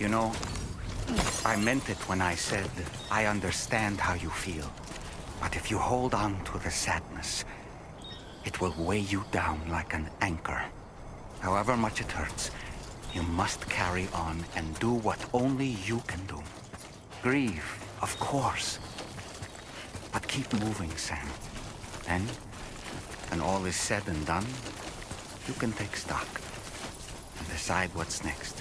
You know, I meant it when I said I understand how you feel. But if you hold on to the sadness, it will weigh you down like an anchor. However much it hurts, you must carry on and do what only you can do. Grieve, of course. But keep moving, Sam. Then, when all is said and done, you can take stock and decide what's next.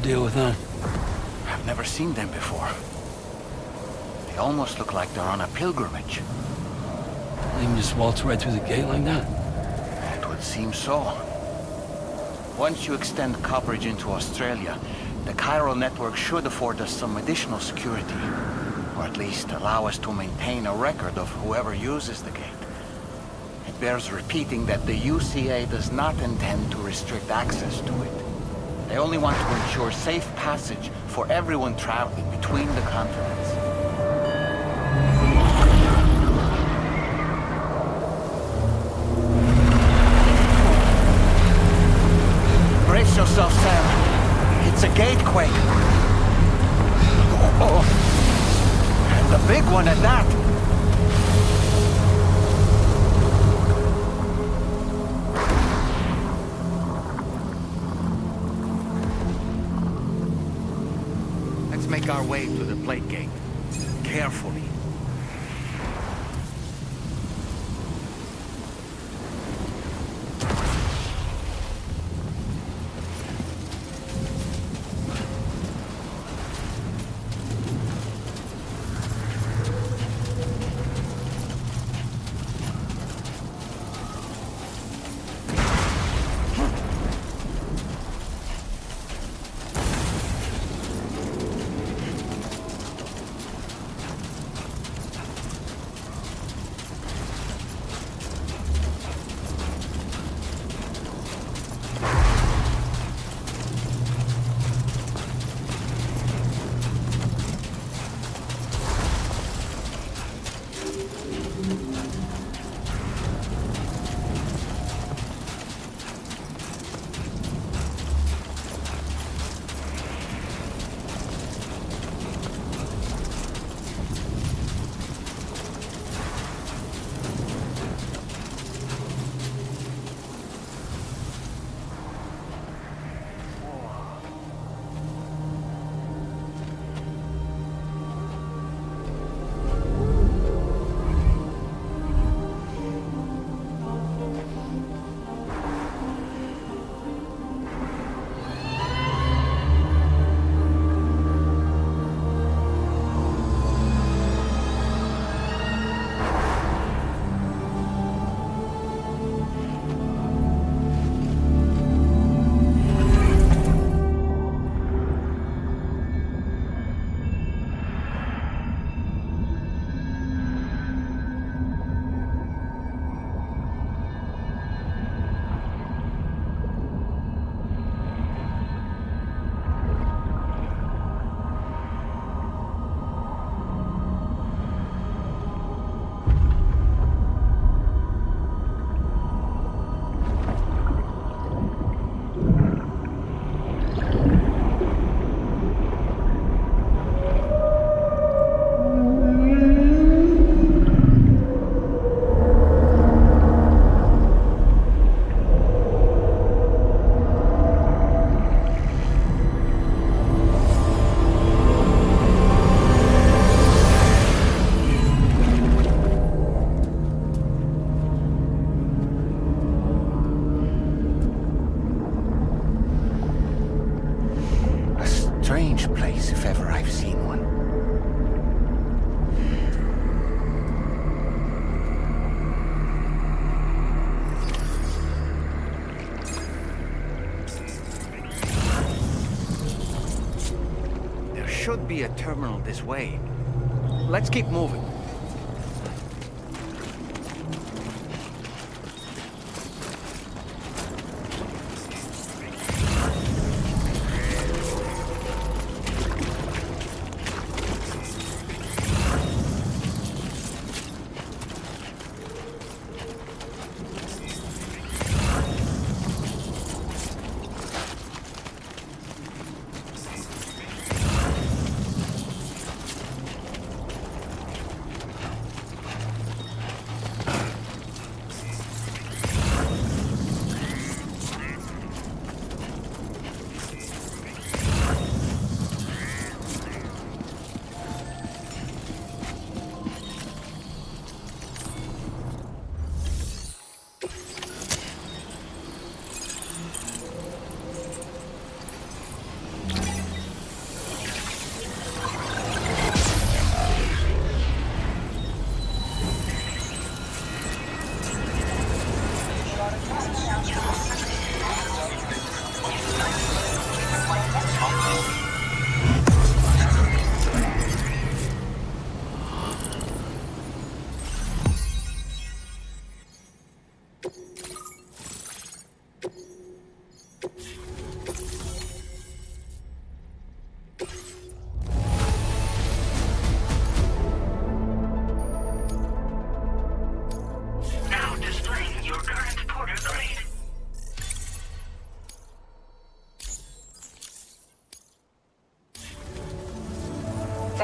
Deal with them. I've never seen them before. They almost look like they're on a pilgrimage. They can just waltz right through the gate like that? It would seem so. Once you extend coverage into Australia, the chiral network should afford us some additional security. Or at least allow us to maintain a record of whoever uses the gate. It bears repeating that the UCA does not intend to restrict access to it. They only want to ensure safe passage for everyone traveling between the continents. yourself, Sam. It's a gatequake. Oh, and a big one at that. Let's make our way to the plate gate. Carefully. Strange place, if ever I've seen one. There should be a terminal this way. Let's keep moving.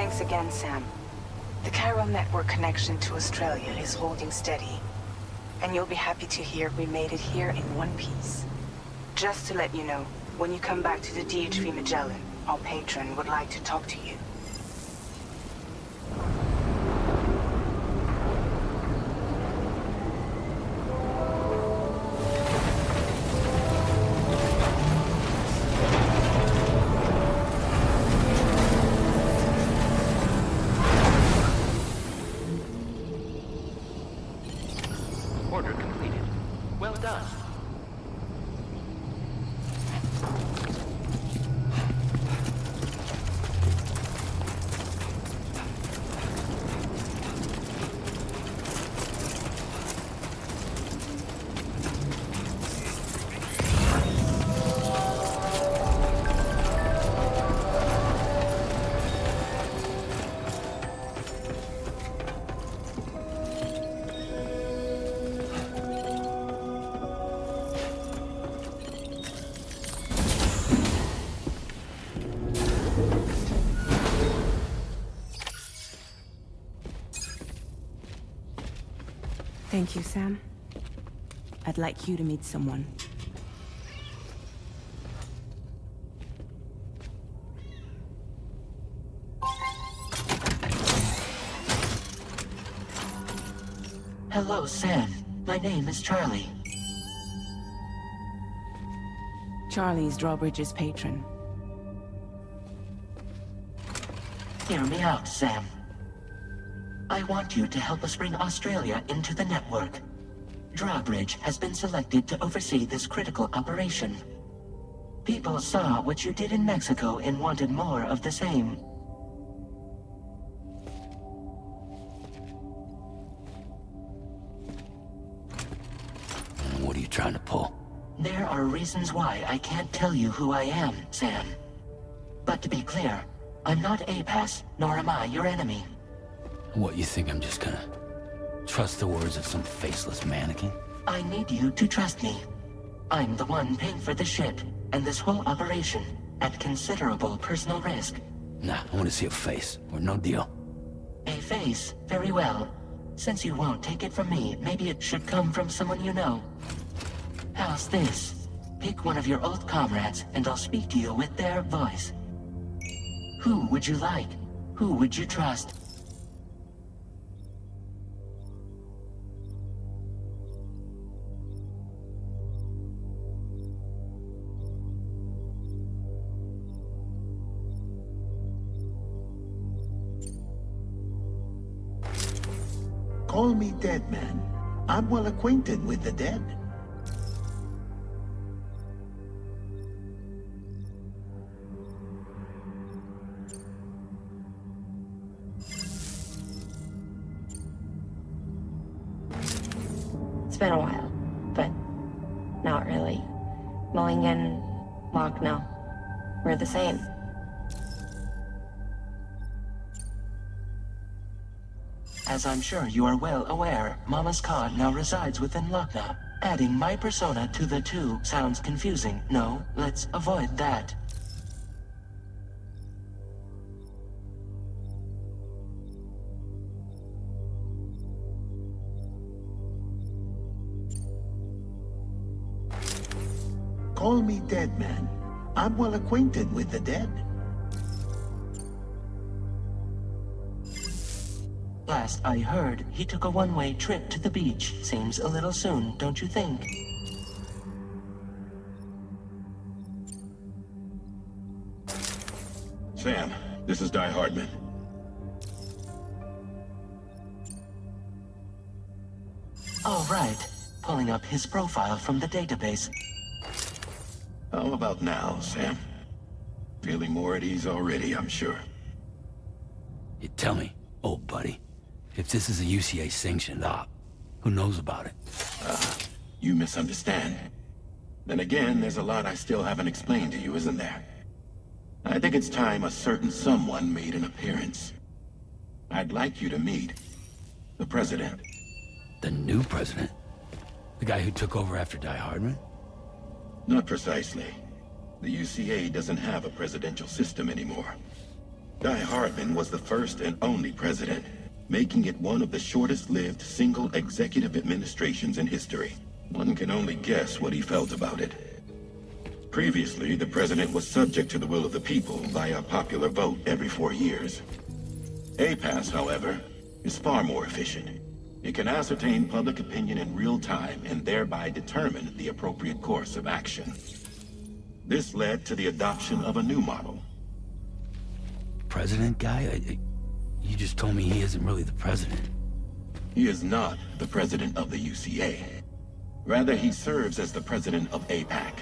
Thanks again, Sam. The chiral network connection to Australia is holding steady. And you'll be happy to hear we made it here in one piece. Just to let you know, when you come back to the DHV Magellan, our patron would like to talk to you. Order completed. Well done. Thank you, Sam. I'd like you to meet someone. Hello, Sam. My name is Charlie. Charlie's Drawbridge's patron. Hear me out, Sam. I want you to help us bring Australia into the network. Drawbridge has been selected to oversee this critical operation. People saw what you did in Mexico and wanted more of the same. What are you trying to pull? There are reasons why I can't tell you who I am, Sam. But to be clear, I'm not APAS, nor am I your enemy. What, you think I'm just gonna trust the words of some faceless mannequin? I need you to trust me. I'm the one paying for the ship and this whole operation at considerable personal risk. Nah, I want to see a face, or no deal. A face? Very well. Since you won't take it from me, maybe it should come from someone you know. How's this? Pick one of your old comrades, and I'll speak to you with their voice. Who would you like? Who would you trust? Call me dead man. I'm well acquainted with the dead. It's been a while, but not really. Mulligan, Lochno, we're the same. As I'm sure you are well aware, Mama's Khan now resides within Lochna. Adding my persona to the two sounds confusing. No, let's avoid that. Call me dead man. I'm well acquainted with the dead. Last I heard, he took a one-way trip to the beach. Seems a little soon, don't you think? Sam, this is Die Hardman. All right. Pulling up his profile from the database. How about now, Sam? Feeling more at ease already, I'm sure. You tell me, old buddy, if this is a UCA-sanctioned op, who knows about it? You misunderstand. Then again, there's a lot I still haven't explained to you, isn't there? I think it's time a certain someone made an appearance. I'd like you to meet the President. The new president? The guy who took over after Die Hardman? Not precisely. The UCA doesn't have a presidential system anymore. Guy Hardman was the first and only president, making it one of the shortest-lived single executive administrations in history. One can only guess what he felt about it. Previously, the president was subject to the will of the people via popular vote every 4 years. APAS, however, is far more efficient. It can ascertain public opinion in real time and thereby determine the appropriate course of action. This led to the adoption of a new model. President guy? You just told me he isn't really the president. He is not the president of the UCA. Rather, he serves as the president of APAC.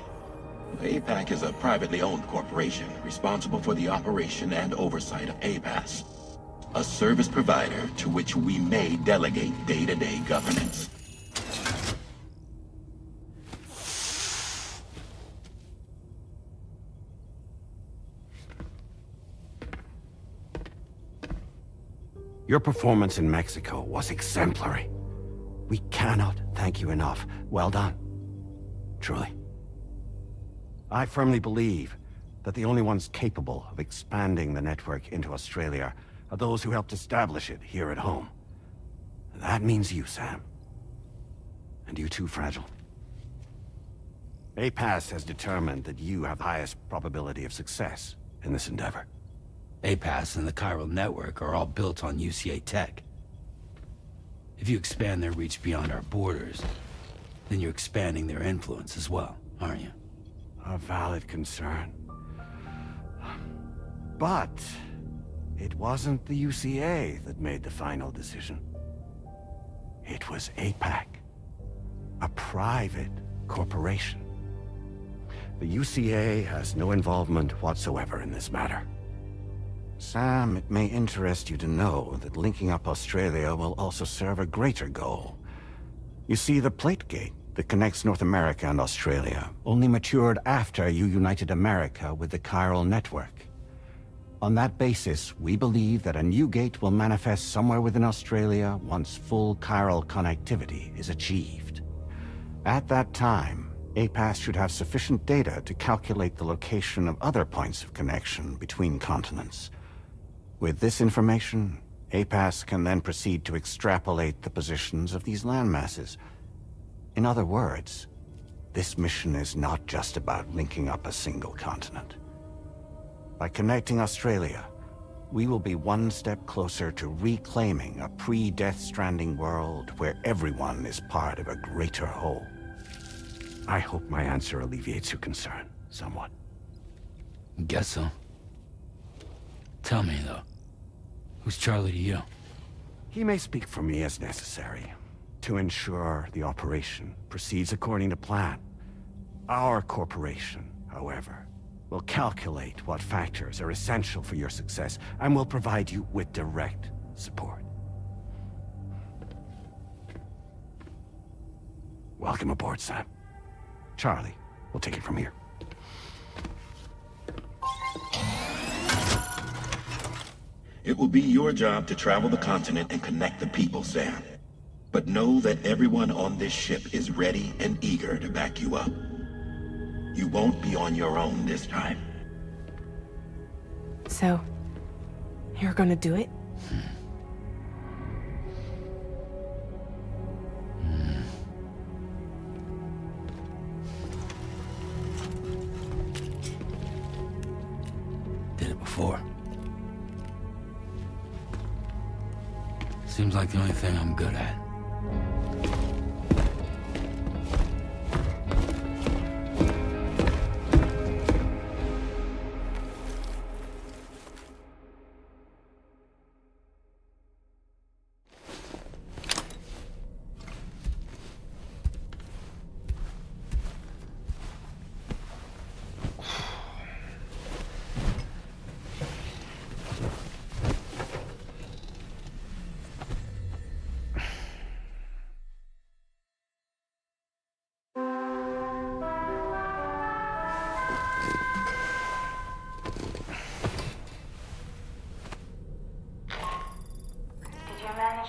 APAC is a privately owned corporation responsible for the operation and oversight of APAS, a service provider to which we may delegate day-to-day governance. Your performance in Mexico was exemplary. We cannot thank you enough. Well done. Truly. I firmly believe that the only ones capable of expanding the network into Australia are those who helped establish it here at home. That means you, Sam. And you too, Fragile. APAS has determined that you have the highest probability of success in this endeavor. APAS and the chiral network are all built on UCA tech. If you expand their reach beyond our borders, then you're expanding their influence as well, aren't you? A valid concern. But it wasn't the UCA that made the final decision. It was APAC, a private corporation. The UCA has no involvement whatsoever in this matter. Sam, it may interest you to know that linking up Australia will also serve a greater goal. You see, the plate gate that connects North America and Australia only matured after you united America with the chiral network. On that basis, we believe that a new gate will manifest somewhere within Australia once full chiral connectivity is achieved. At that time, APAS should have sufficient data to calculate the location of other points of connection between continents. With this information, APAS can then proceed to extrapolate the positions of these landmasses. In other words, this mission is not just about linking up a single continent. By connecting Australia, we will be one step closer to reclaiming a pre-Death Stranding world where everyone is part of a greater whole. I hope my answer alleviates your concern somewhat. Guess so. Tell me, though, who's Charlie to you? He may speak for me as necessary to ensure the operation proceeds according to plan. Our corporation, however, will calculate what factors are essential for your success and will provide you with direct support. Welcome aboard, Sam. Charlie, we'll take it from here. It will be your job to travel the continent and connect the people, Sam. But know that everyone on this ship is ready and eager to back you up. You won't be on your own this time. So, you're gonna do it? Did it before. Seems like the only thing I'm good at.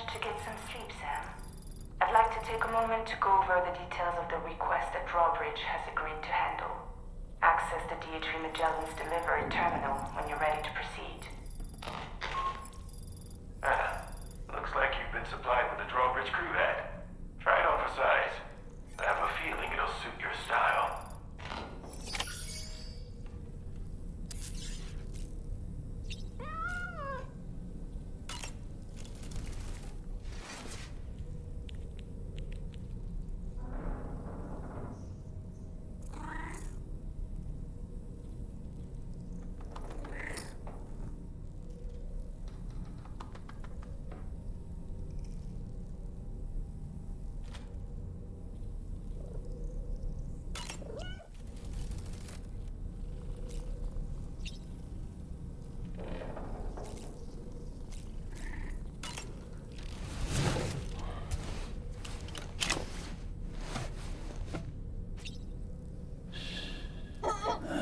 To get some sleep, Sam. I'd like to take a moment to go over the details of the request that Drawbridge has agreed to handle. Access the D.H.V. Magellan's delivery terminal when you're ready to proceed. supplied with the drawbridge crew had. Try it on for size. I have a feeling it'll suit your style.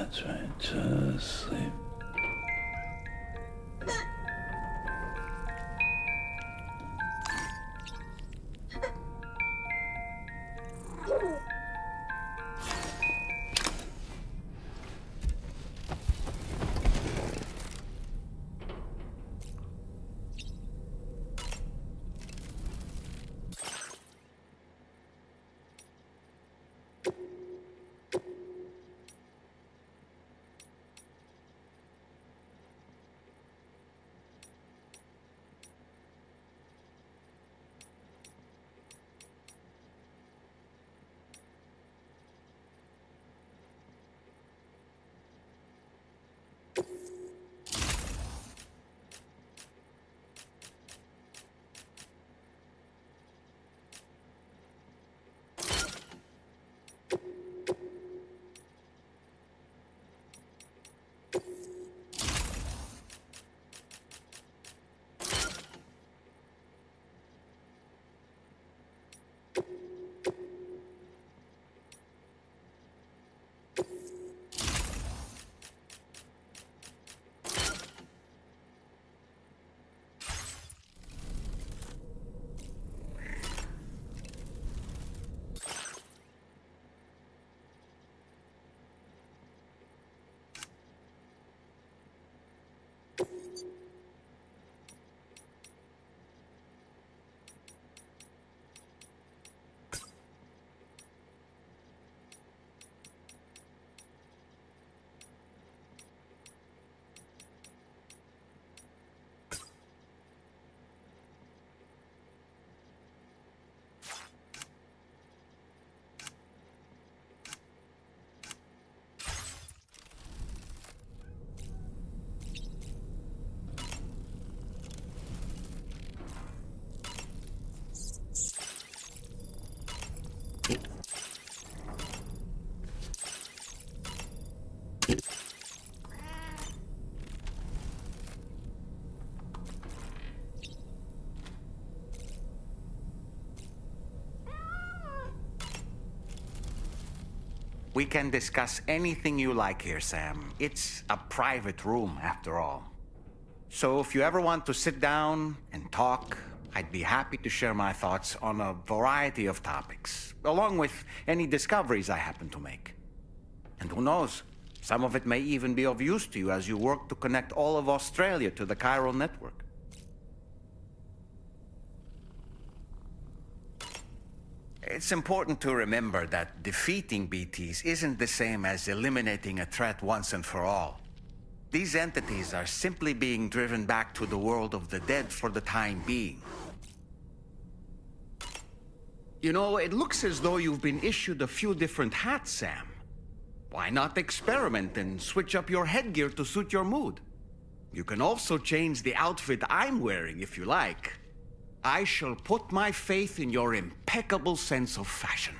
That's right, just sleep. We can discuss anything you like here, Sam. It's a private room, after all. So if you ever want to sit down and talk, I'd be happy to share my thoughts on a variety of topics, along with any discoveries I happen to make. And who knows, some of it may even be of use to you as you work to connect all of Australia to the chiral network. It's important to remember that defeating BTs isn't the same as eliminating a threat once and for all. These entities are simply being driven back to the world of the dead for the time being. You know, it looks as though you've been issued a few different hats, Sam. Why not experiment and switch up your headgear to suit your mood? You can also change the outfit I'm wearing if you like. I shall put my faith in your impeccable sense of fashion.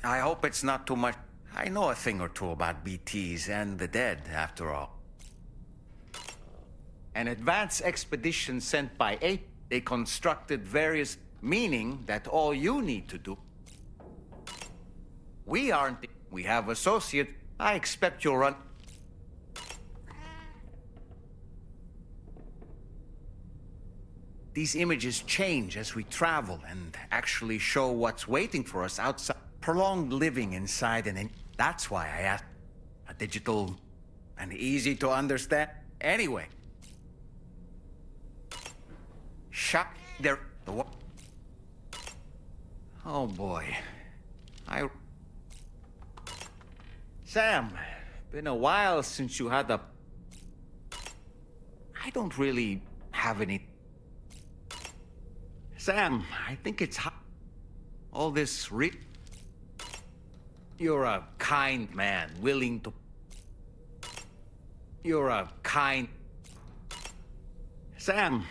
I hope it's not too much. I know a thing or two about BTs and the dead, after all. An advance expedition sent by A. They constructed various, meaning that all you need to do. We aren't. We have associate. I expect you'll run. These images change as we travel and actually show what's waiting for us outside. Prolonged living inside that's why I asked. A digital and easy to understand. Anyway. shut there. The what? Oh boy. Sam, been a while since you had a... I don't really have any... Sam, I think it's all this You're a kind man, willing to... You're a kind... Sam,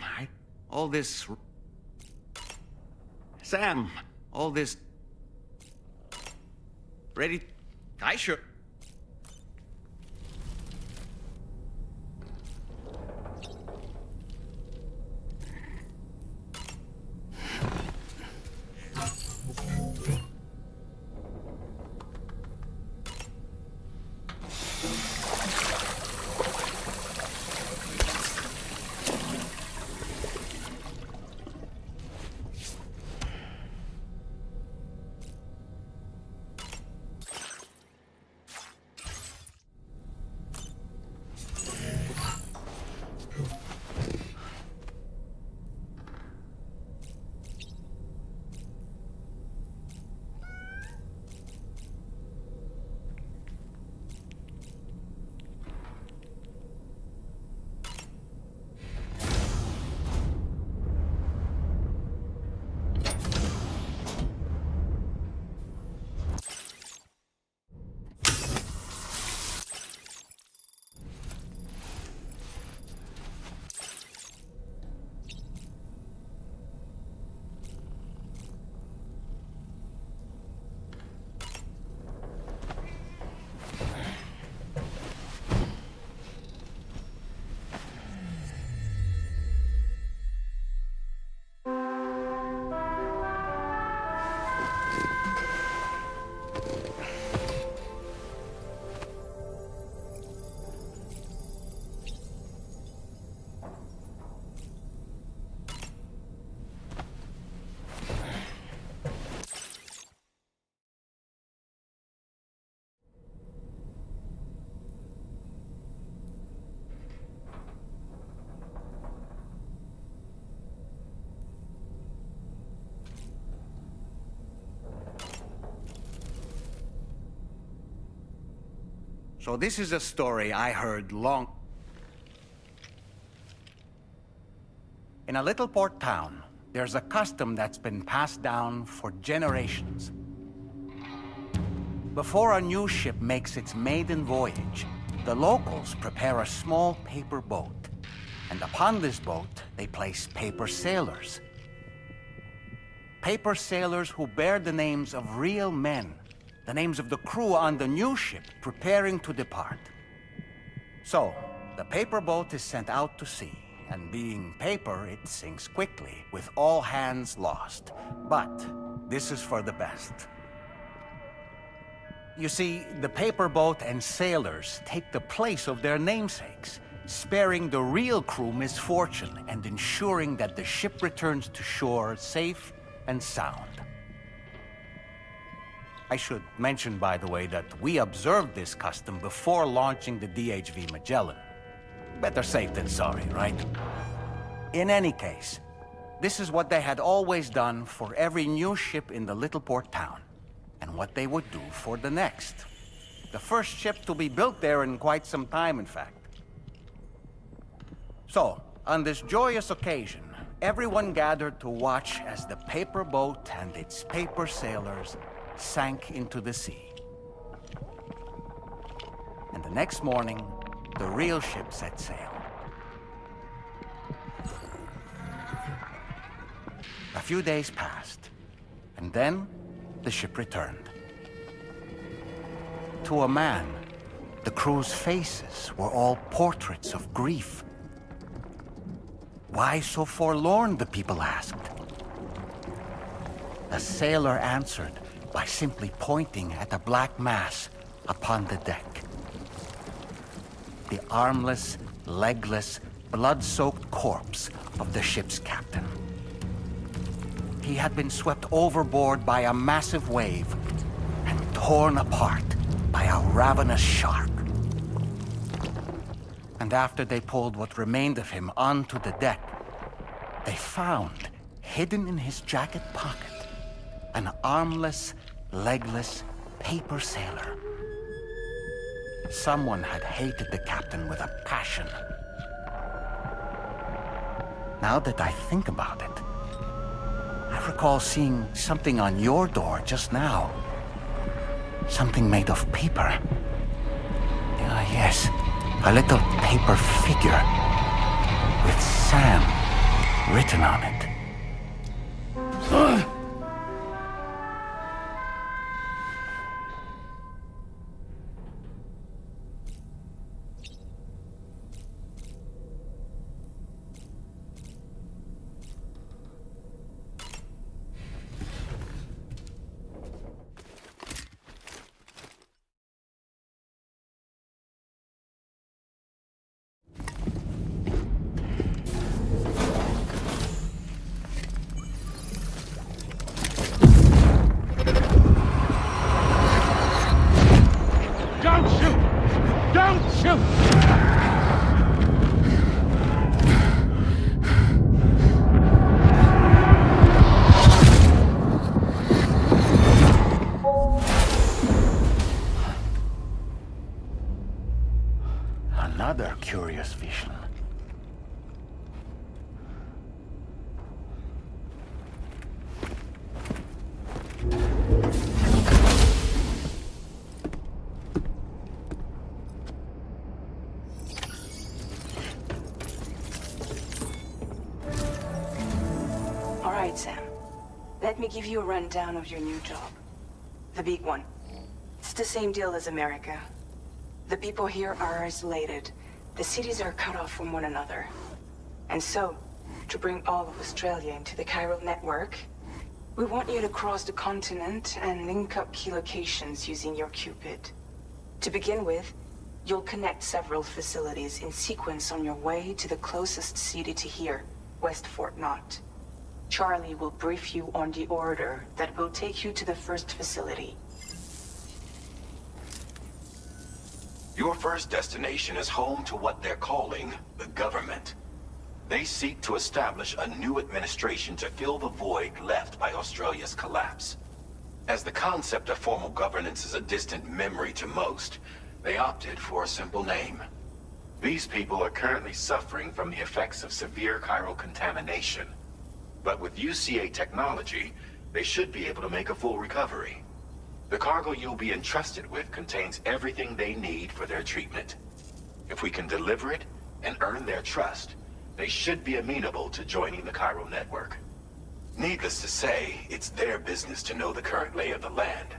all this... Sam, all this... ready? I sure... So this is a story I heard long... In a little port town, there's a custom that's been passed down for generations. Before a new ship makes its maiden voyage, the locals prepare a small paper boat. And upon this boat, they place paper sailors. Paper sailors who bear the names of real men, the names of the crew on the new ship preparing to depart. So, the paper boat is sent out to sea, and being paper, it sinks quickly, with all hands lost. But this is for the best. You see, the paper boat and sailors take the place of their namesakes, sparing the real crew misfortune and ensuring that the ship returns to shore safe and sound. I should mention, by the way, that we observed this custom before launching the DHV Magellan. Better safe than sorry, right? In any case, this is what they had always done for every new ship in the little port town, and what they would do for the next. The first ship to be built there in quite some time, in fact. So, on this joyous occasion, everyone gathered to watch as the paper boat and its paper sailors sank into the sea. And the next morning, the real ship set sail. A few days passed, and then the ship returned. To a man, the crew's faces were all portraits of grief. Why so forlorn, the people asked. The sailor answered by simply pointing at a black mass upon the deck. The armless, legless, blood-soaked corpse of the ship's captain. He had been swept overboard by a massive wave and torn apart by a ravenous shark. And after they pulled what remained of him onto the deck, They found, hidden in his jacket pocket, an armless, legless paper sailor. Someone had hated the captain with a passion. Now that I think about it, I recall seeing something on your door just now. Something made of paper. Yes, a little paper figure with Sam written on it. Don't shoot! Don't shoot! Another curious vision. All right, Sam. Let me give you a rundown of your new job. The big one. It's the same deal as America. The people here are isolated. The cities are cut off from one another. And so, to bring all of Australia into the chiral network, we want you to cross the continent and link up key locations using your Cupid. To begin with, you'll connect several facilities in sequence on your way to the closest city to here, West Fort Knott. Charlie will brief you on the order that will take you to the first facility. Your first destination is home to what they're calling the government. They seek to establish a new administration to fill the void left by Australia's collapse. As the concept of formal governance is a distant memory to most, they opted for a simple name. These people are currently suffering from the effects of severe chiral contamination. But with UCA technology, they should be able to make a full recovery. The cargo you'll be entrusted with contains everything they need for their treatment. If we can deliver it and earn their trust, they should be amenable to joining the chiral network. Needless to say, it's their business to know the current lay of the land,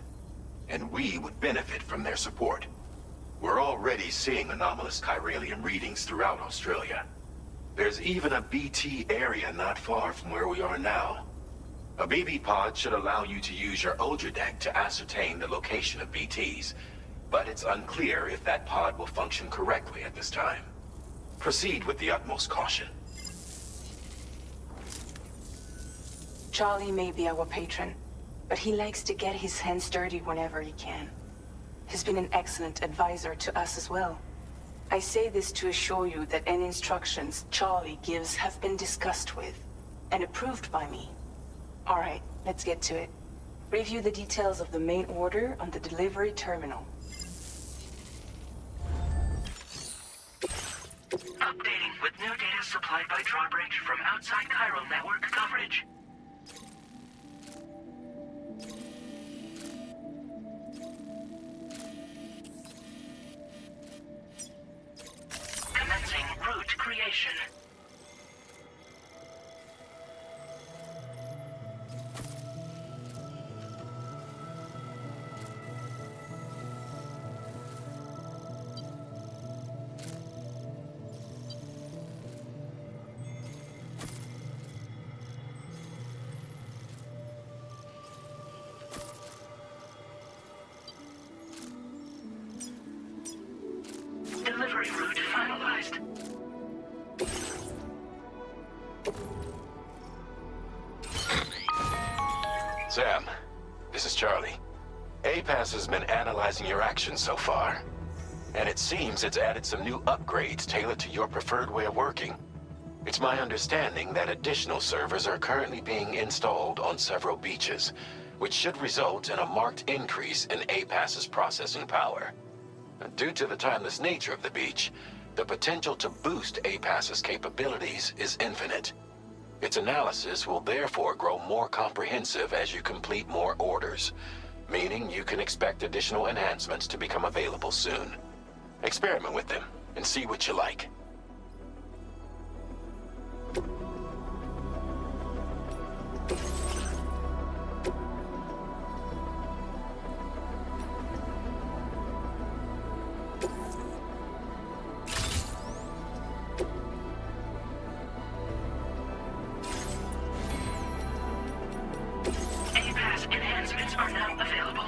and we would benefit from their support. We're already seeing anomalous chiralium readings throughout Australia. There's even a BT area not far from where we are now. A BB pod should allow you to use your Ultra deck to ascertain the location of BTs, but it's unclear if that pod will function correctly at this time. Proceed with the utmost caution. Charlie may be our patron, but he likes to get his hands dirty whenever he can. He's been an excellent advisor to us as well. I say this to assure you that any instructions Charlie gives have been discussed with and approved by me. All right, let's get to it. Review the details of the main order on the delivery terminal. Updating with new data supplied by Drawbridge from outside chiral network coverage. Commencing route creation. Delivery route finalized. Sam, this is Charlie. APAS has been analyzing your actions so far, and it seems it's added some new upgrades tailored to your preferred way of working. It's my understanding that additional servers are currently being installed on several beaches, which should result in a marked increase in APAS's processing power. Due to the timeless nature of the beach, the potential to boost APAS's capabilities is infinite. Its analysis will therefore grow more comprehensive as you complete more orders, meaning you can expect additional enhancements to become available soon. Experiment with them and see what you like. APAS enhancements are now available.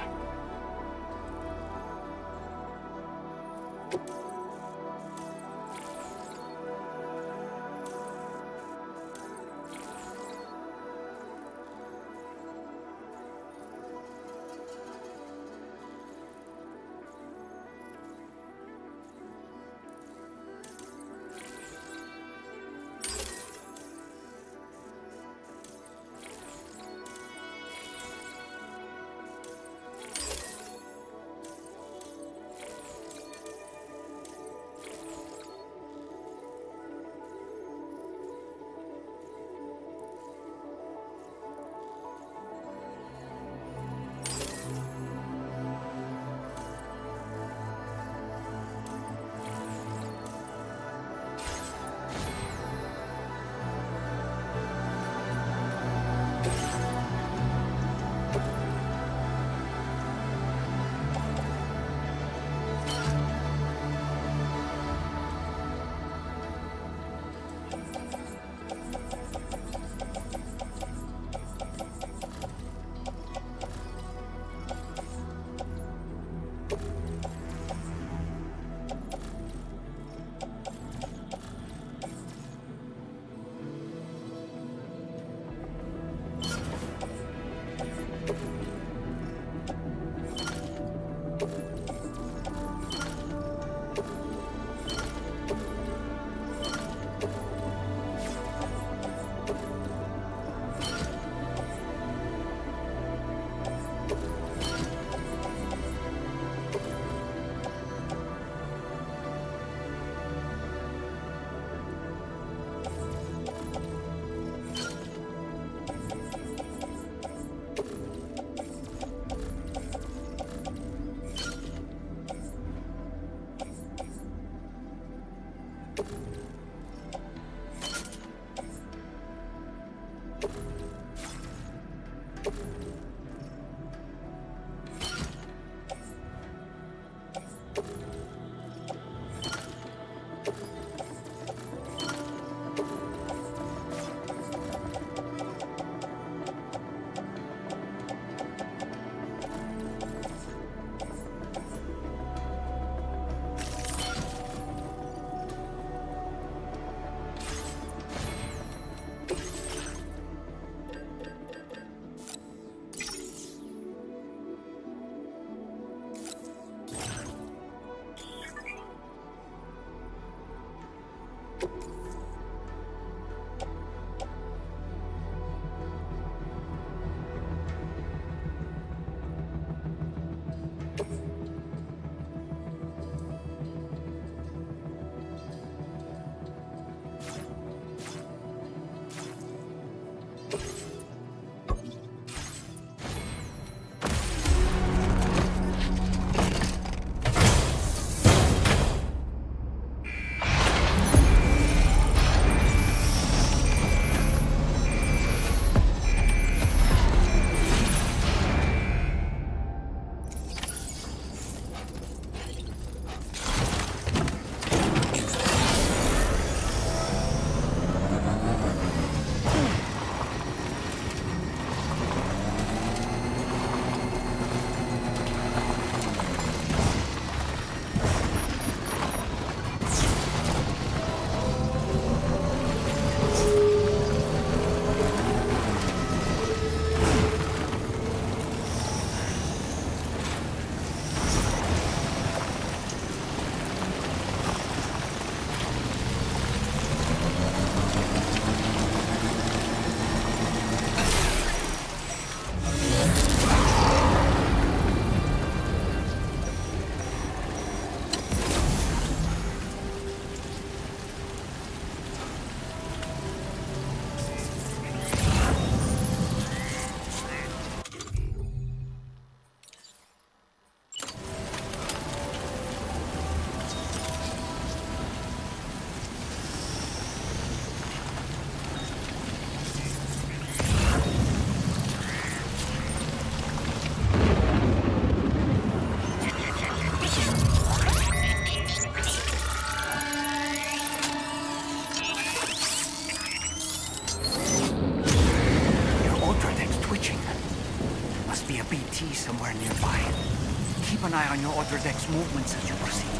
monitor deck's movements as you proceed.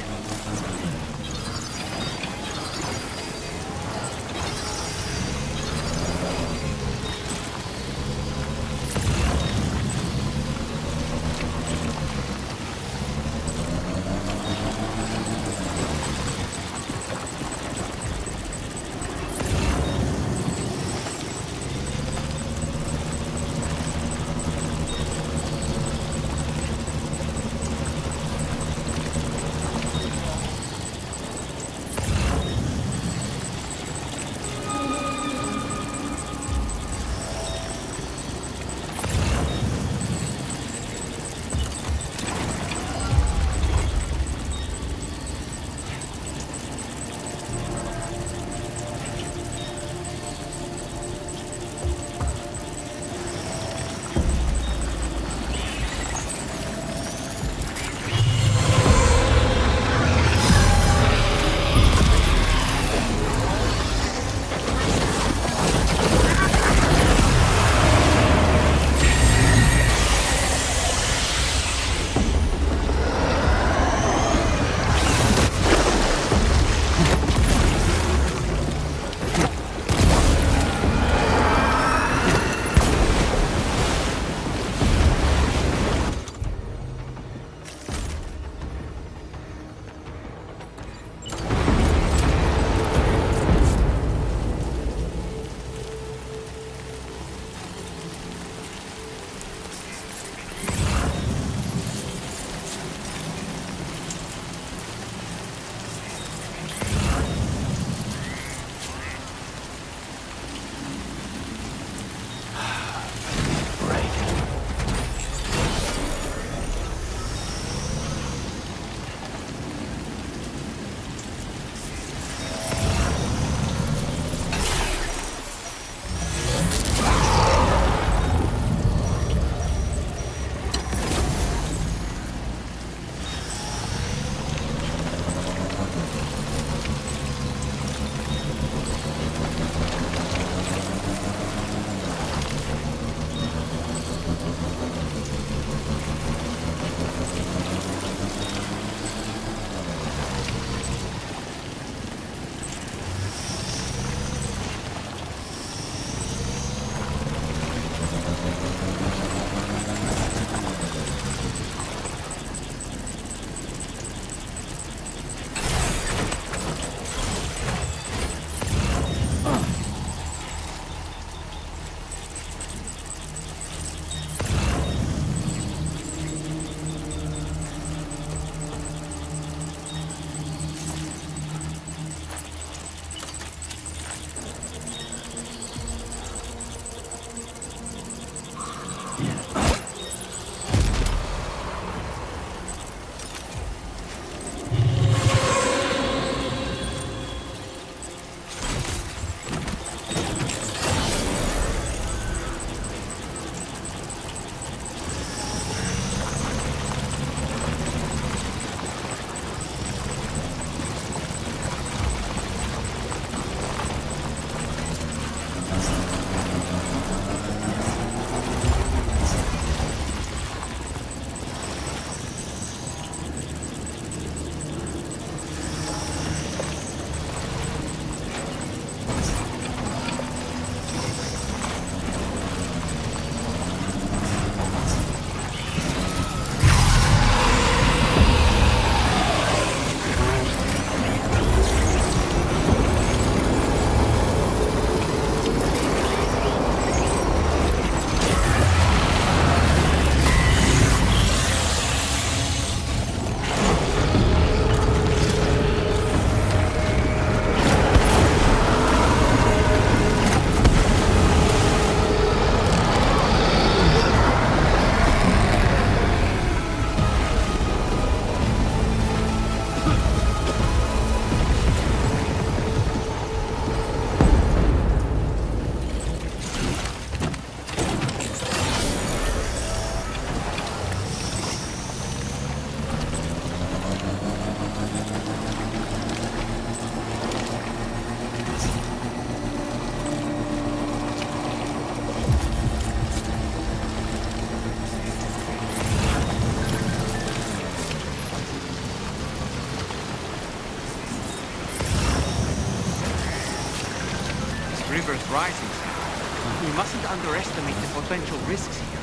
river's rising, Sam. We mustn't underestimate the potential risks here.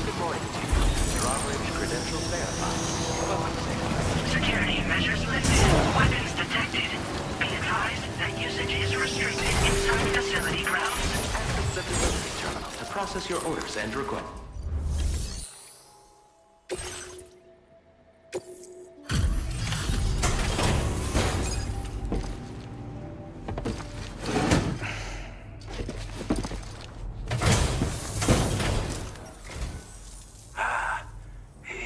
Good morning to you. Drawbridge credentials verified. Welcome, Sam. Security measures lifted. Weapons detected. Be advised that usage is restricted inside facility grounds. Access the delivery terminal to process your orders and requests.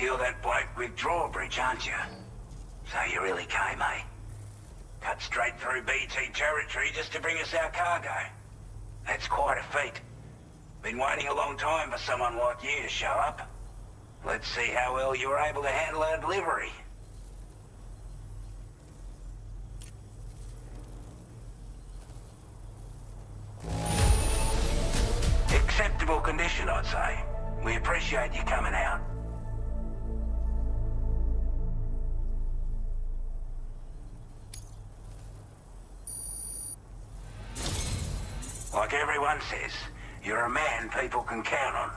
You're that bloke with drawbridge, aren't you? So you really came, eh? Cut straight through BT territory just to bring us our cargo. That's quite a feat. Been waiting a long time for someone like you to show up. Let's see how well you were able to handle our delivery. Acceptable condition, I'd say. We appreciate you coming out. Like everyone says, you're a man people can count on.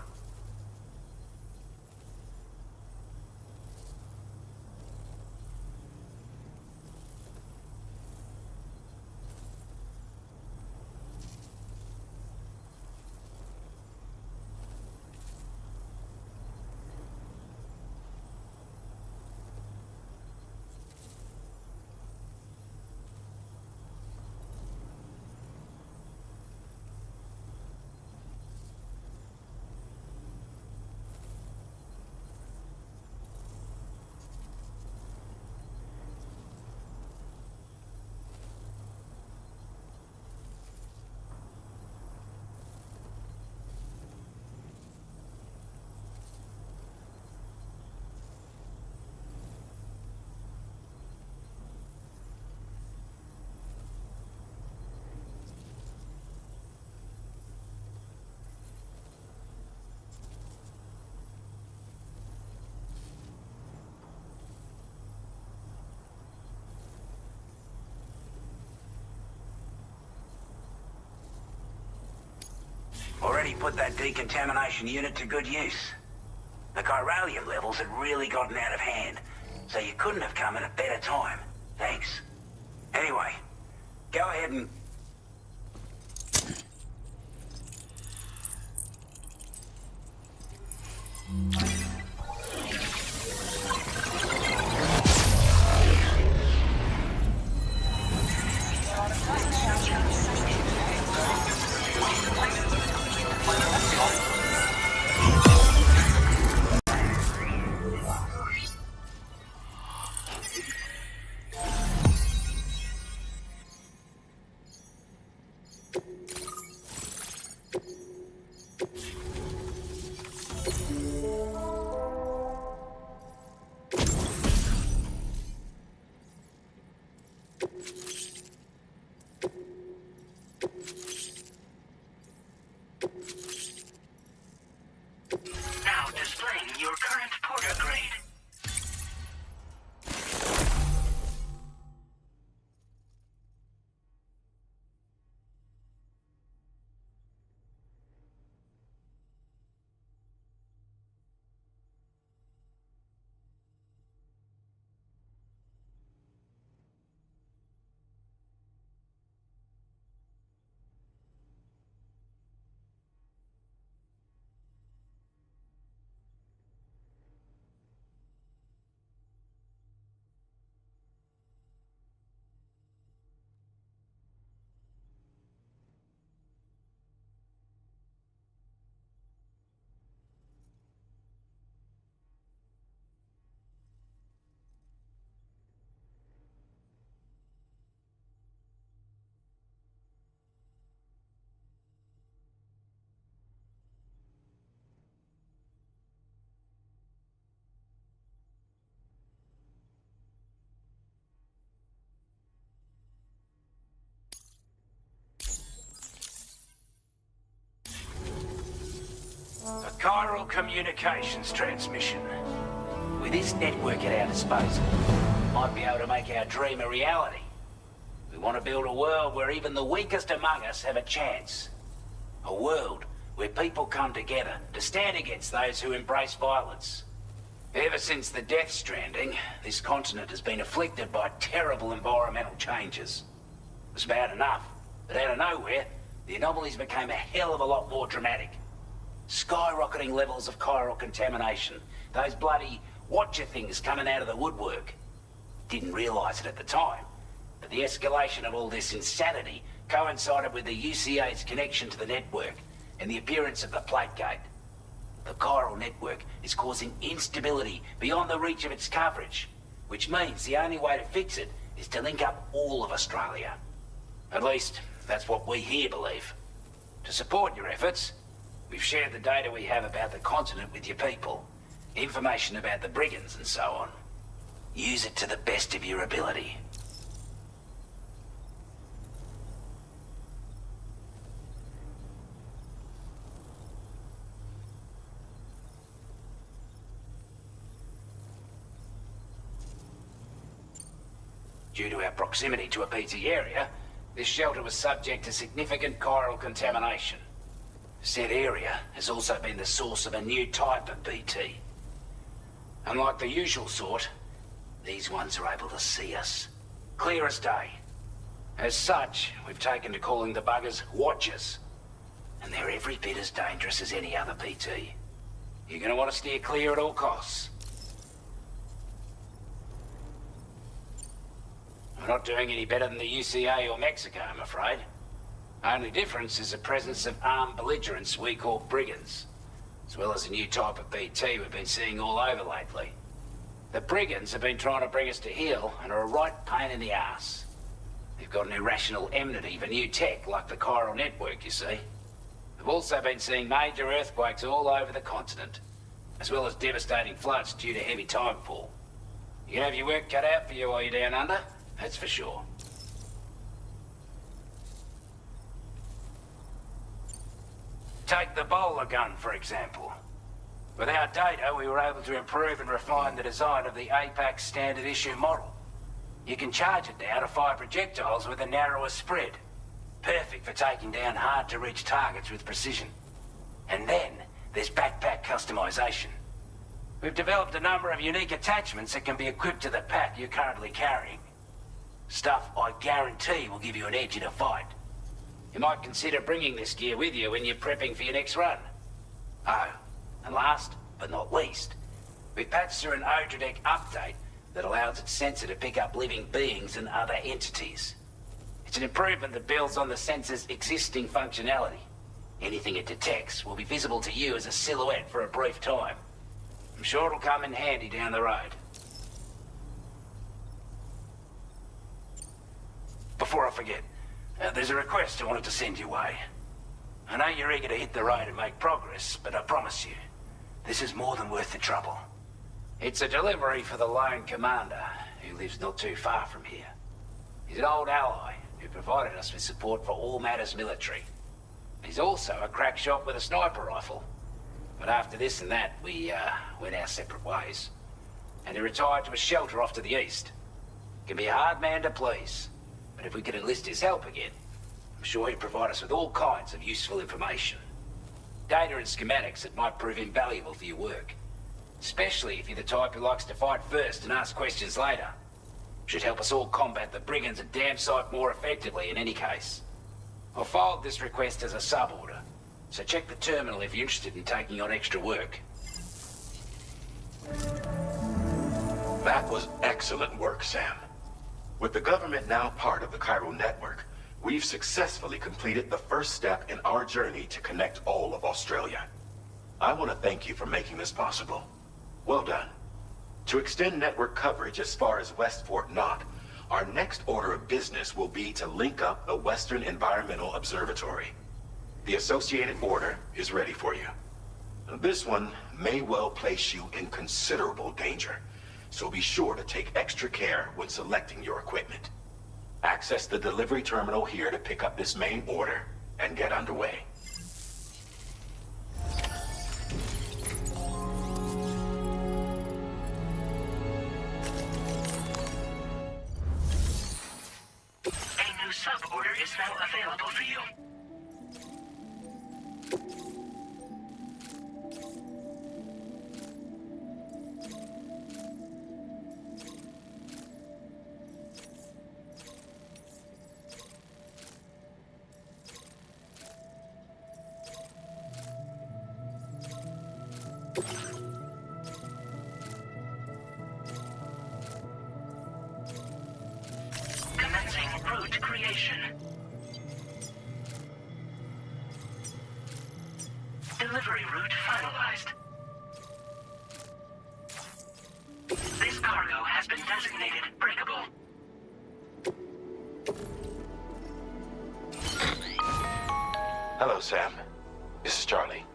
Already put that decontamination unit to good use. The chiralium levels had really gotten out of hand, so you couldn't have come at a better time. Thanks. Anyway, go ahead and... chiral communications transmission. With this network at our disposal, we might be able to make our dream a reality. We want to build a world where even the weakest among us have a chance. A world where people come together to stand against those who embrace violence. Ever since the Death Stranding, this continent has been afflicted by terrible environmental changes. It was bad enough, but out of nowhere, the anomalies became a hell of a lot more dramatic. Skyrocketing levels of chiral contamination. Those bloody watcher things coming out of the woodwork. Didn't realize it at the time, but the escalation of all this insanity coincided with the UCA's connection to the network and the appearance of the plate gate. The chiral network is causing instability beyond the reach of its coverage, which means the only way to fix it is to link up all of Australia. At least, that's what we here believe. To support your efforts, we've shared the data we have about the continent with your people, information about the brigands and so on. Use it to the best of your ability. Due to our proximity to a BT area, this shelter was subject to significant chiral contamination. Said area has also been the source of a new type of BT. Unlike the usual sort, these ones are able to see us. Clear as day. As such, we've taken to calling the buggers Watchers. And they're every bit as dangerous as any other BT. You're gonna want to steer clear at all costs. We're not doing any better than the UCA or Mexico, I'm afraid. Only difference is the presence of armed belligerents we call brigands, as well as a new type of BT we've been seeing all over lately. The brigands have been trying to bring us to heel and are a right pain in the ass. They've got an irrational enmity for new tech like the chiral network, you see. We've also been seeing major earthquakes all over the continent, as well as devastating floods due to heavy timefall. You can have your work cut out for you while you're down under. That's for sure. Take the bowler gun, for example. With our data, we were able to improve and refine the design of the APAC standard issue model. You can charge it now to fire projectiles with a narrower spread. Perfect for taking down hard-to-reach targets with precision. And then, there's backpack customization. We've developed a number of unique attachments that can be equipped to the pack you're currently carrying. Stuff I guarantee will give you an edge in a fight. You might consider bringing this gear with you when you're prepping for your next run. Oh, and last but not least, we patched through an Odradek update that allows its sensor to pick up living beings and other entities. It's an improvement that builds on the sensor's existing functionality. Anything it detects will be visible to you as a silhouette for a brief time. I'm sure it'll come in handy down the road. Before I forget, there's a request I wanted to send your way. I know you're eager to hit the road and make progress, but I promise you, this is more than worth the trouble. It's a delivery for the lone commander, who lives not too far from here. He's an old ally who provided us with support for all matters military. He's also a crack shot with a sniper rifle. But after this and that, we went our separate ways. And he retired to a shelter off to the east. Can be a hard man to please. But if we could enlist his help again, I'm sure he'd provide us with all kinds of useful information. Data and schematics that might prove invaluable for your work. Especially if you're the type who likes to fight first and ask questions later. Should help us all combat the brigands a damn sight more effectively in any case. I've filed this request as a sub-order, so check the terminal if you're interested in taking on extra work. That was excellent work, Sam. With the government now part of the chiral network, we've successfully completed the first step in our journey to connect all of Australia. I want to thank you for making this possible. Well done. To extend network coverage as far as West Fort Knott, our next order of business will be to link up the Western Environmental Observatory. The associated order is ready for you. This one may well place you in considerable danger, so be sure to take extra care when selecting your equipment. Access the delivery terminal here to pick up this main order and get underway. is now available for you. Commencing route creation. Delivery route finalized. This cargo has been designated breakable. Hello, Sam. This is Charlie.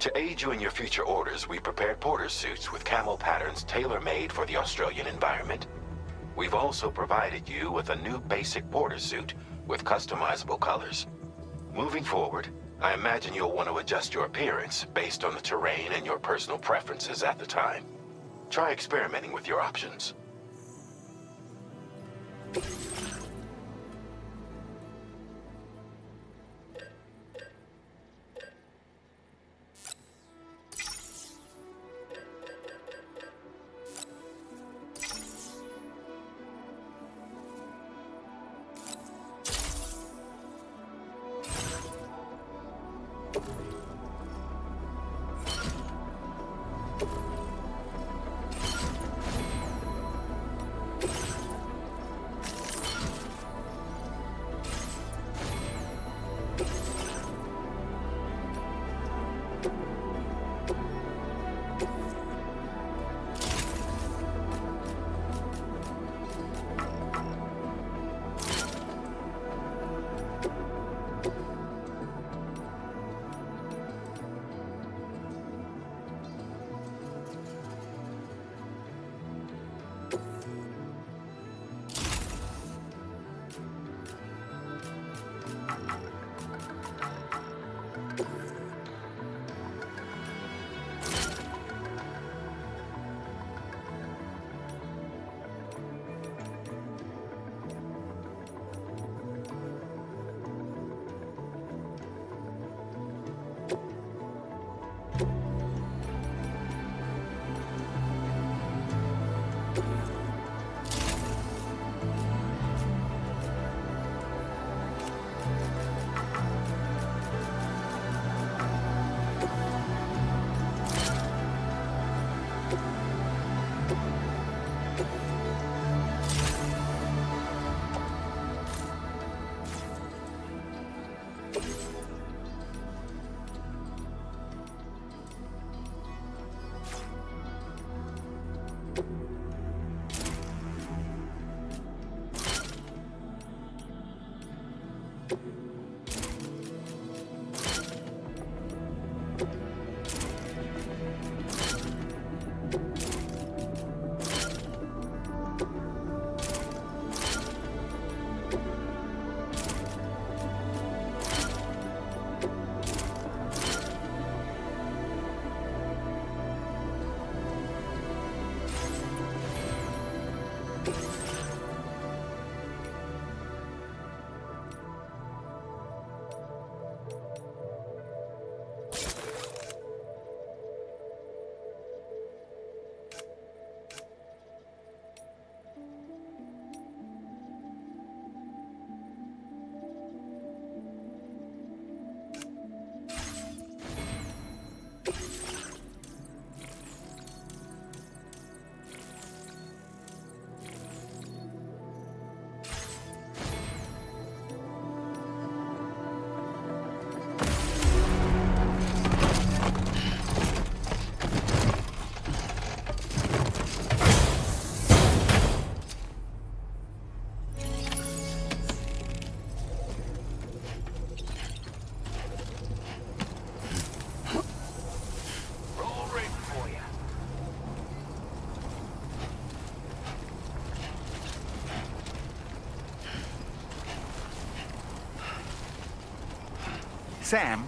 To aid you in your future orders, we prepared porter suits with camo patterns tailor-made for the Australian environment. We've also provided you with a new basic porter suit with customizable colors. Moving forward, I imagine you'll want to adjust your appearance based on the terrain and your personal preferences at the time. Try experimenting with your options. Sam,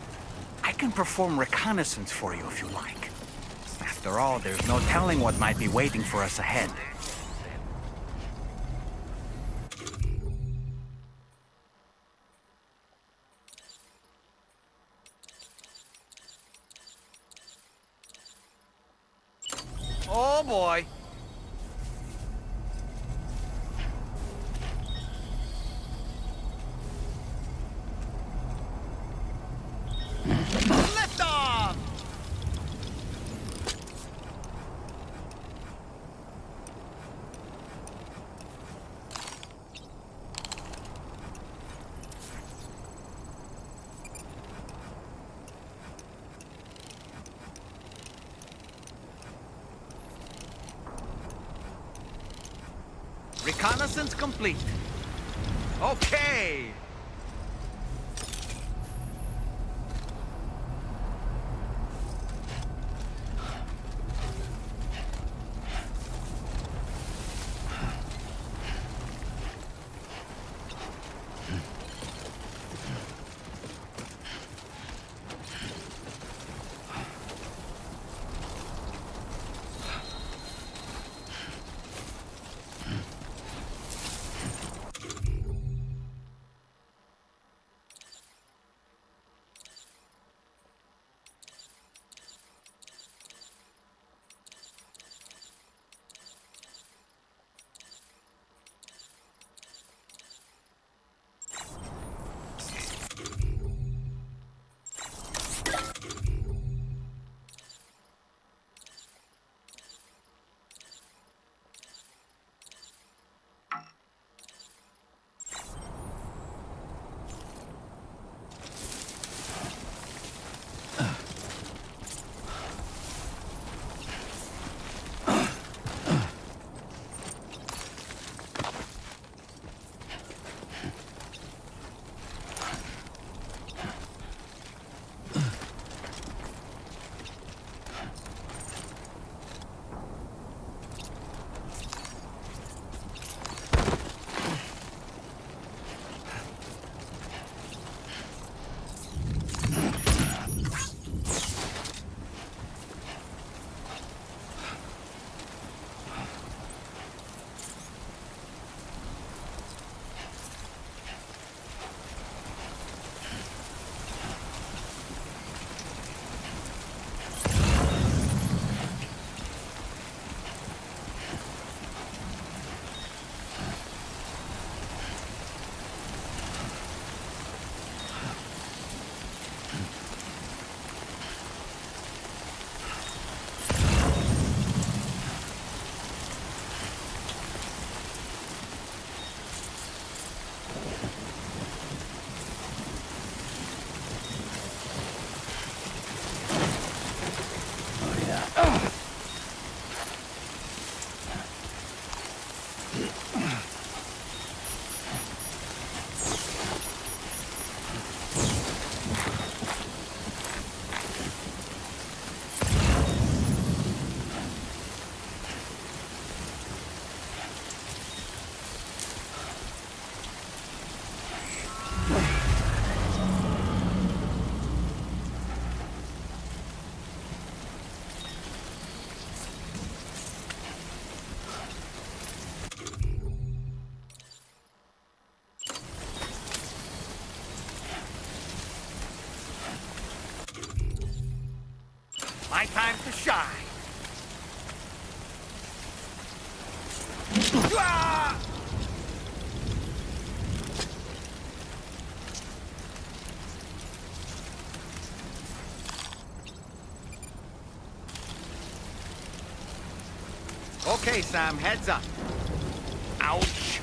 I can perform reconnaissance for you if you like. After all, there's no telling what might be waiting for us ahead. boy. Lift off! Reconnaissance complete. Okay. My time to shine. Ah! Okay, Sam, heads up. Ouch.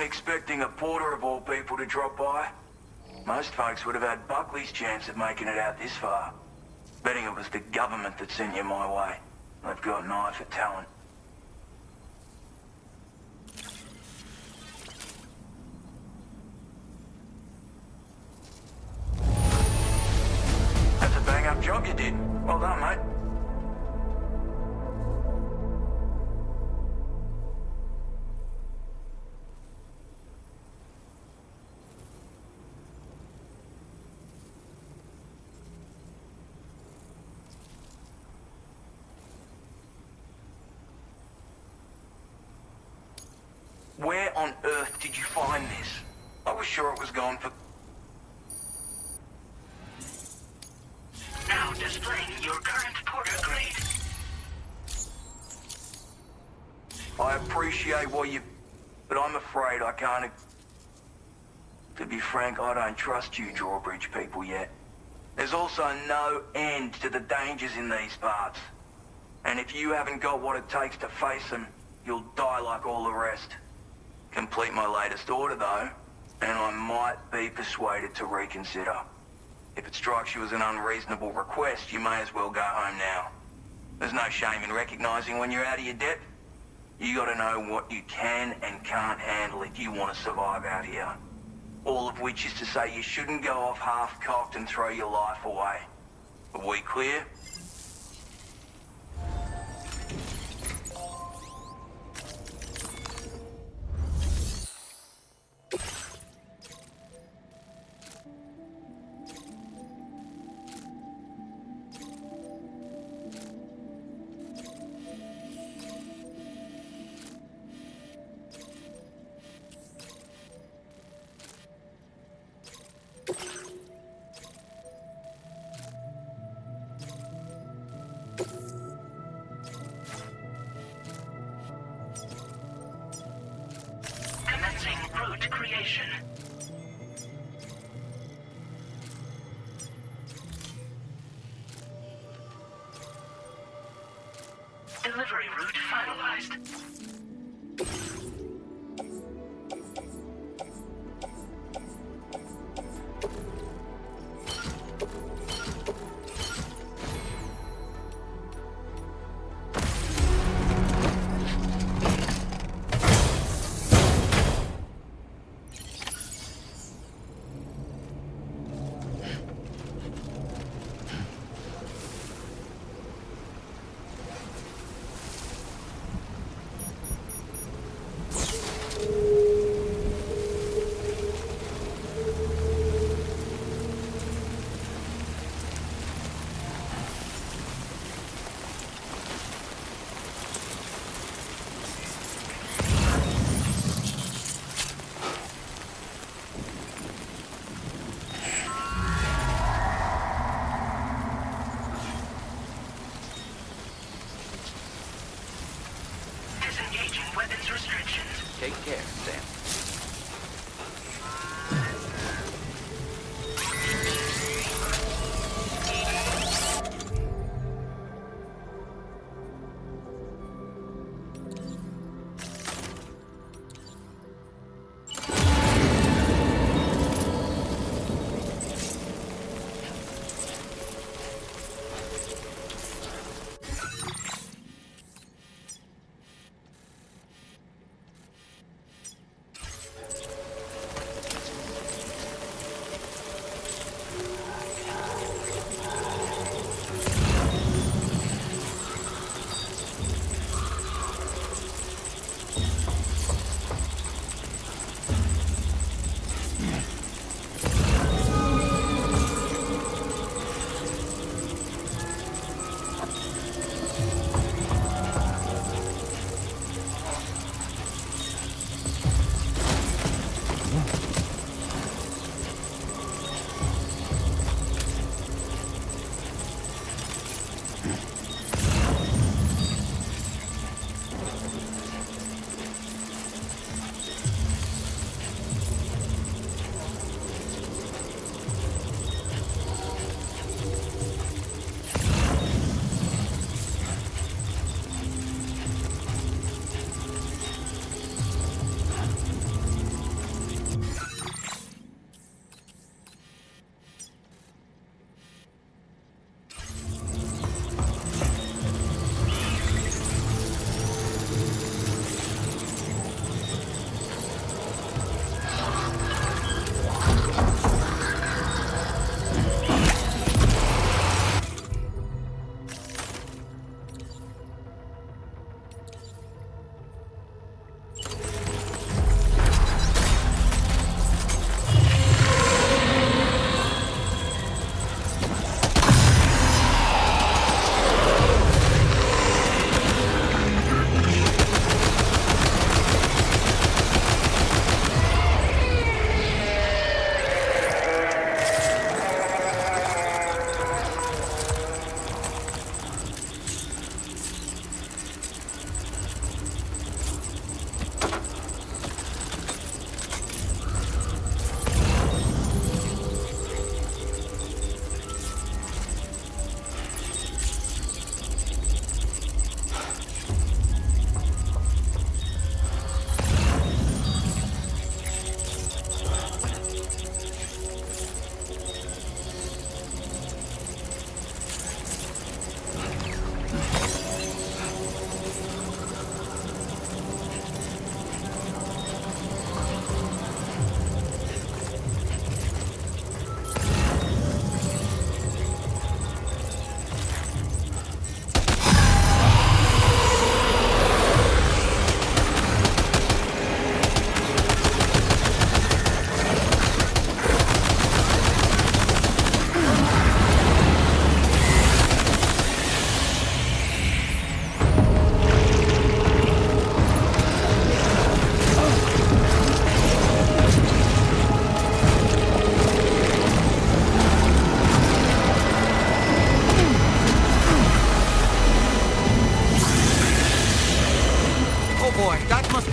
expecting a porter of all people to drop by? Most folks would have had Buckley's chance of making it out this far. Betting it was the government that sent you my way. They've got an eye for talent. That's a bang-up job you did. Well done, mate. Where on earth did you find this? I was sure it was gone for... Now displaying your current porter grade. I appreciate what you... but I'm afraid I can't... To be frank, I don't trust you drawbridge people yet. There's also no end to the dangers in these parts. And if you haven't got what it takes to face them, you'll die like all the rest. Complete my latest order, though, and I might be persuaded to reconsider. If it strikes you as an unreasonable request, you may as well go home now. There's no shame in recognizing when you're out of your depth. You gotta know what you can and can't handle if you want to survive out here. All of which is to say you shouldn't go off half-cocked and throw your life away. Are we clear? Commencing route creation. Delivery route finalized. Disengaging weapons restrictions. Take care, Sam.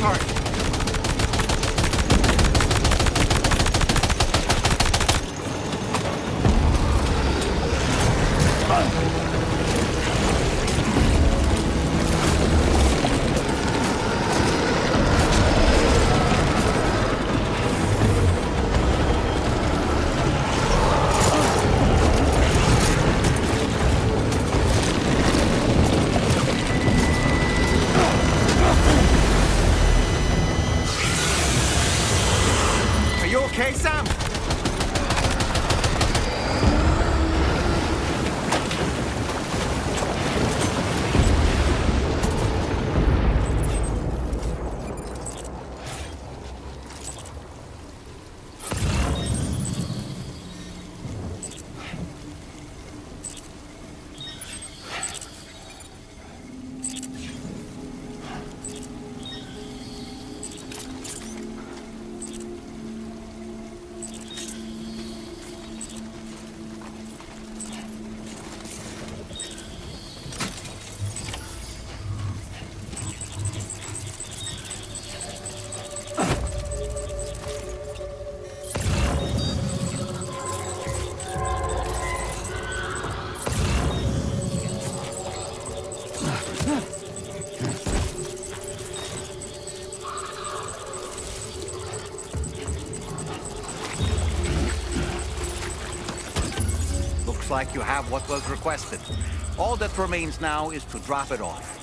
apart. Are you okay, Sam? Looks like you have what was requested. All that remains now is to drop it off.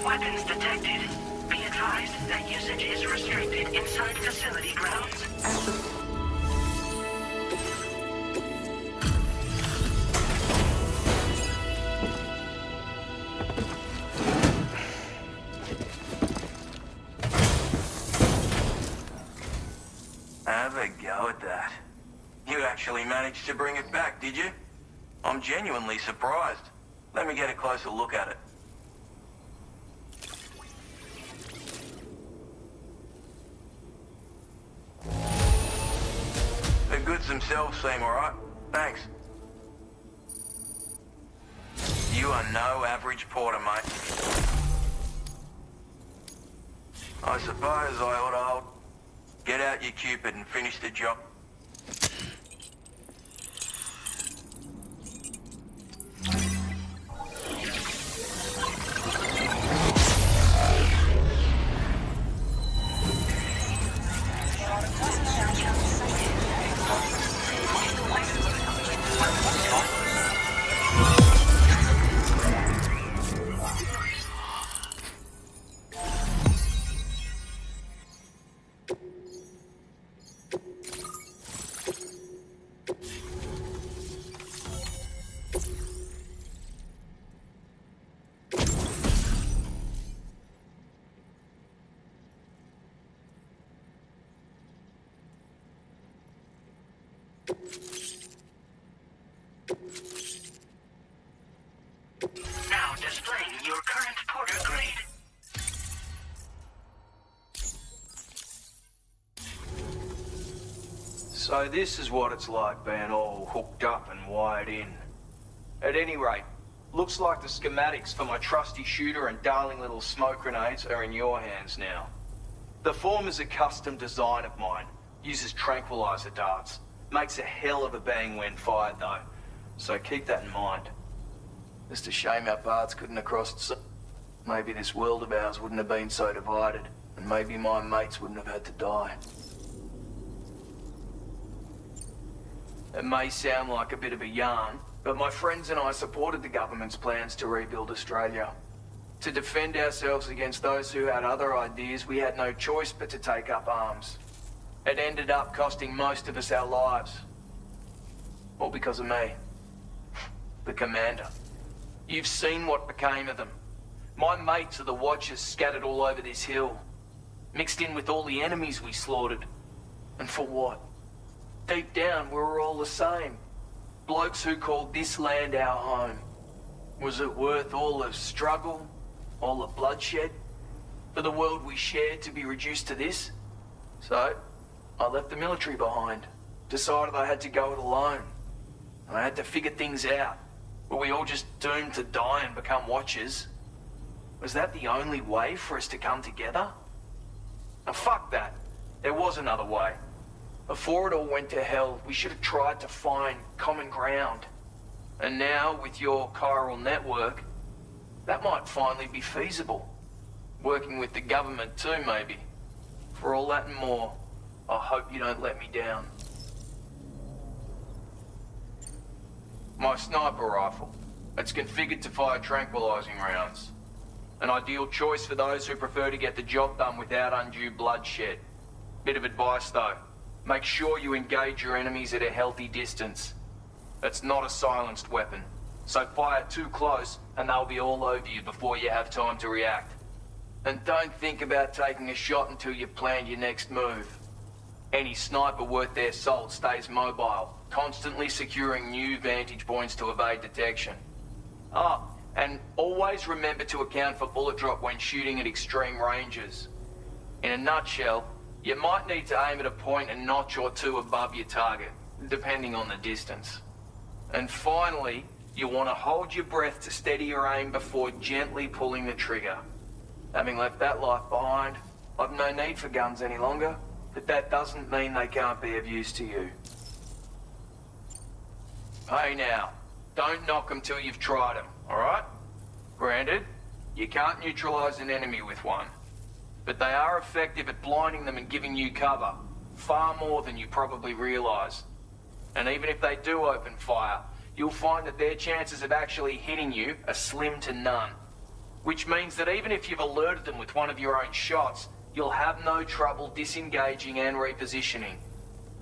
Weapons detected. Be advised that usage is restricted inside facility grounds. Have a go at that. You actually managed to bring it back, did you? I'm genuinely surprised. Let me get a closer look at it. The goods themselves seem alright. Thanks. You are no average porter, mate. I suppose I ought to get out your Cupid and finish the job. Now displaying your current porter grade. So this is what it's like being all hooked up and wired in. At any rate, looks like the schematics for my trusty shooter and darling little smoke grenades are in your hands now. The form is a custom design of mine, uses tranquilizer darts. Makes a hell of a bang when fired though, so keep that in mind. Just a shame our paths couldn't have crossed so... Maybe this world of ours wouldn't have been so divided, and maybe my mates wouldn't have had to die. It may sound like a bit of a yarn, but my friends and I supported the government's plans to rebuild Australia. To defend ourselves against those who had other ideas, we had no choice but to take up arms. It ended up costing most of us our lives. All because of me. The commander. You've seen what became of them. My mates are the Watchers scattered all over this hill. Mixed in with all the enemies we slaughtered. And for what? Deep down, we were all the same. Blokes who called this land our home. Was it worth all the struggle? All the bloodshed? For the world we shared to be reduced to this? So, I left the military behind. Decided I had to go it alone. I had to figure things out. Were we all just doomed to die and become Watchers? Was that the only way for us to come together? Now fuck that. There was another way. Before it all went to hell, we should have tried to find common ground. And now, with your chiral network, that might finally be feasible. Working with the government too, maybe. For all that and more, I hope you don't let me down. My sniper rifle. It's configured to fire tranquilizing rounds. An ideal choice for those who prefer to get the job done without undue bloodshed. Bit of advice though. Make sure you engage your enemies at a healthy distance. It's not a silenced weapon, so fire too close and they'll be all over you before you have time to react. And don't think about taking a shot until you've planned your next move. Any sniper worth their salt stays mobile, constantly securing new vantage points to evade detection. Oh, and always remember to account for bullet drop when shooting at extreme ranges. In a nutshell, you might need to aim at a point a notch or two above your target, depending on the distance. And finally, you want to hold your breath to steady your aim before gently pulling the trigger. Having left that life behind, I've no need for guns any longer, but that doesn't mean they can't be of use to you. Hey now, don't knock them till you've tried them, alright? Granted, you can't neutralize an enemy with one, but they are effective at blinding them and giving you cover, far more than you probably realize. And even if they do open fire, you'll find that their chances of actually hitting you are slim to none. Which means that even if you've alerted them with one of your own shots, you'll have no trouble disengaging and repositioning.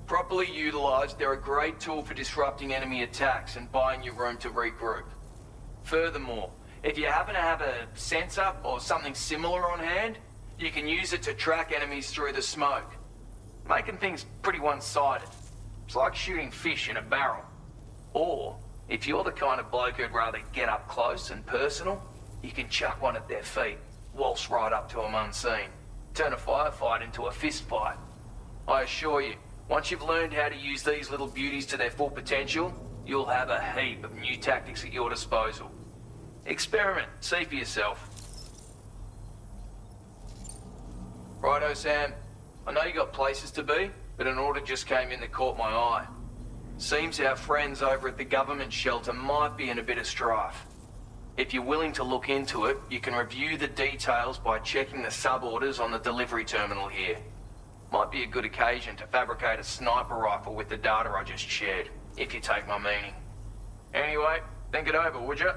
Properly utilized, they're a great tool for disrupting enemy attacks and buying you room to regroup. Furthermore, if you happen to have a sensor or something similar on hand, you can use it to track enemies through the smoke. making things pretty one-sided. It's like shooting fish in a barrel. Or, if you're the kind of bloke who'd rather get up close and personal, you can chuck one at their feet, waltz right up to them unseen, turn a firefight into a fist fight. I assure you, once you've learned how to use these little beauties to their full potential, you'll have a heap of new tactics at your disposal. Experiment, see for yourself. Righto, Sam. I know you got places to be, but an order just came in that caught my eye. Seems our friends over at the government shelter might be in a bit of strife. If you're willing to look into it, you can review the details by checking the sub-orders on the delivery terminal here. Might be a good occasion to fabricate a sniper rifle with the data I just shared, if you take my meaning. Anyway, think it over, would you?